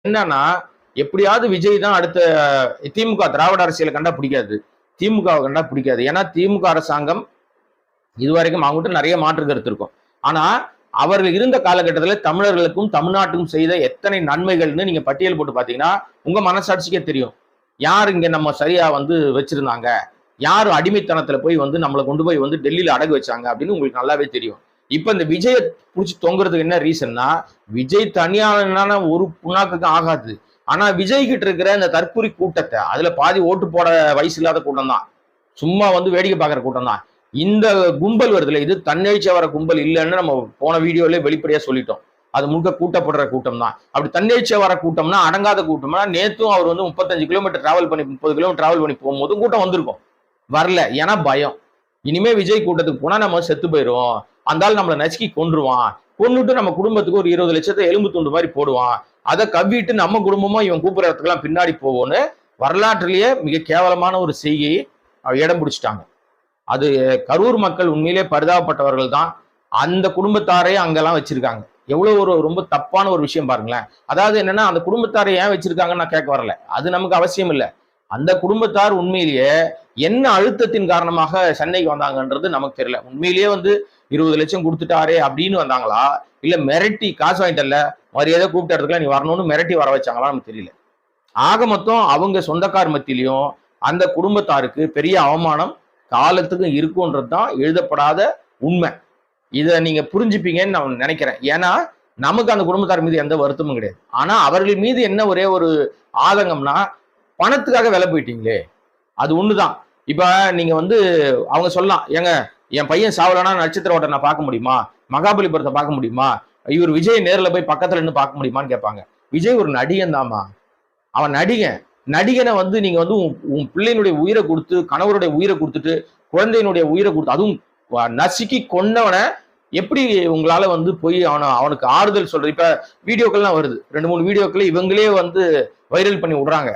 என்னன்னா எப்படியாவது விஜய் தான் அடுத்த திமுக திராவிட அரசியலை கண்டா பிடிக்காது, திமுகவை கண்டா பிடிக்காது. ஏன்னா திமுக அரசாங்கம் இதுவரைக்கும் அவங்ககிட்ட நிறைய மாற்று கருத்து இருக்கும். ஆனா அவர்கள் இருந்த காலகட்டத்தில் தமிழர்களுக்கும் தமிழ்நாட்டுக்கும் செய்த எத்தனை நன்மைகள்னு நீங்க பட்டியல் போட்டு பாத்தீங்கன்னா உங்க மனசாட்சிக்கே தெரியும். யார் இங்க நம்ம சரியா வச்சிருந்தாங்க, யார் அடிமைத்தனத்துல போய் நம்மளை கொண்டு போய் டெல்லியில அடகு வச்சாங்க அப்படின்னு உங்களுக்கு நல்லாவே தெரியும். இப்ப இந்த விஜயை புடிச்சு தொங்குறதுக்கு என்ன ரீசன்னா, விஜய் தனியான ஒரு புண்ணாக்குக்கும் ஆகாது. ஆனா விஜய் கிட்ட இருக்கிற இந்த தற்குறி கூட்டத்தை, அதுல பாதி ஓட்டு போட வயசு இல்லாத கூட்டம் தான், சும்மா வேடிக்கை பார்க்குற கூட்டம் தான். இந்த கும்பல் வருதுல, இது தன்னெழுச்சியா வர கும்பல் இல்லைன்னு நம்ம போன வீடியோல வெளிப்படையா சொல்லிட்டோம். அது முழுக்க கூட்டப்படுற கூட்டம் தான். அப்படி தன்னெழுச்சியா வர கூட்டம்னா அடங்காத கூட்டம்னா, நேத்தும் அவர் 35 கிலோமீட்டர் டிராவல் பண்ணி 30 கிலோமீட்டர் டிராவல் பண்ணி போகும்போது கூட்டம் வந்திருக்கும். வரல, ஏன்னா பயம். இனிமே விஜய் கூட்டத்துக்கு போனா நம்ம செத்து போயிடுவோம், அந்த ஆள் நம்மளை நசுக்கி கொன்றுவான், கொன்னுட்டு நம்ம குடும்பத்துக்கு ஒரு 20 லட்சத்தை எலும்பு துண்டு மாதிரி போடுவான், அதை கவ்விட்டு நம்ம குடும்பமா இவன் கூப்பிடறதுக்கெல்லாம் பின்னாடி போவோன்னு வரலாற்றிலேயே மிக கேவலமான ஒரு செய்கையை இடம் பிடிச்சிட்டாங்க. அது கரூர் மக்கள் உண்மையிலே பரிதாபப்பட்டவர்கள் தான். அந்த குடும்பத்தாரே அங்கெல்லாம் வச்சிருக்காங்க. எவ்வளவு ஒரு ரொம்ப தப்பான ஒரு விஷயம் பாருங்களேன். அதாவது என்னன்னா, அந்த குடும்பத்தாரை ஏன் வச்சிருக்காங்கன்னு நான் கேட்க வரல, அது நமக்கு அவசியம் இல்லை. அந்த குடும்பத்தார் உண்மையிலேயே என்ன அழுத்தத்தின் காரணமாக சென்னைக்கு வந்தாங்கன்றது நமக்கு தெரியல. உண்மையிலேயே 20 லட்சம் கொடுத்துட்டாரே அப்படின்னு வந்தாங்களா, இல்ல மிரட்டி காசு வாங்கிட்டல மரியாதை கூப்பிட்ட இடத்துல நீ வரணும்னு மிரட்டி வர வச்சாங்களா நமக்கு தெரியல. ஆக மொத்தம் அவங்க சொந்தக்கார் மத்தியிலையும் அந்த குடும்பத்தாருக்கு பெரிய அவமானம் காலத்துக்கும் இருக்கும்ன்றது தான் எழுதப்படாத உண்மை. இதை நீங்க புரிஞ்சுப்பீங்கன்னு நான் நினைக்கிறேன். ஏன்னா நமக்கு அந்த குடும்பத்தார் மீது எந்த வருத்தமும் கிடையாது. ஆனா அவர்கள் மீது என்ன ஒரே ஒரு ஆதங்கம்னா, பணத்துக்காக விலை போயிட்டீங்களே, அது ஒண்ணுதான். இப்ப நீங்க அவங்க சொல்லலாம், ஏங்க என் பையன் சாவலனா நட்சத்திர ஓட்ட நான் பார்க்க முடியுமா, மகாபலிபுரத்தை பார்க்க முடியுமா, இவர் விஜய் நேரில் போய் பக்கத்துல இருந்து பார்க்க முடியுமான்னு கேட்பாங்க. விஜய் ஒரு நடிகன் தாமா, அவன் நடிகன். நடிகனை நீங்க உன் பிள்ளையினுடைய உயிரை கொடுத்து, கணவருடைய உயிரை கொடுத்துட்டு, குழந்தையினுடைய உயிரை கொடுத்து, அதுவும் நசுக்கி கொண்டவனை எப்படி உங்களால போய் அவனுக்கு ஆறுதல் சொல்ற? இப்ப வீடியோக்கள்லாம் வருது, 2-3 வீடியோக்கள் இவங்களே வைரல் பண்ணி விடுறாங்க.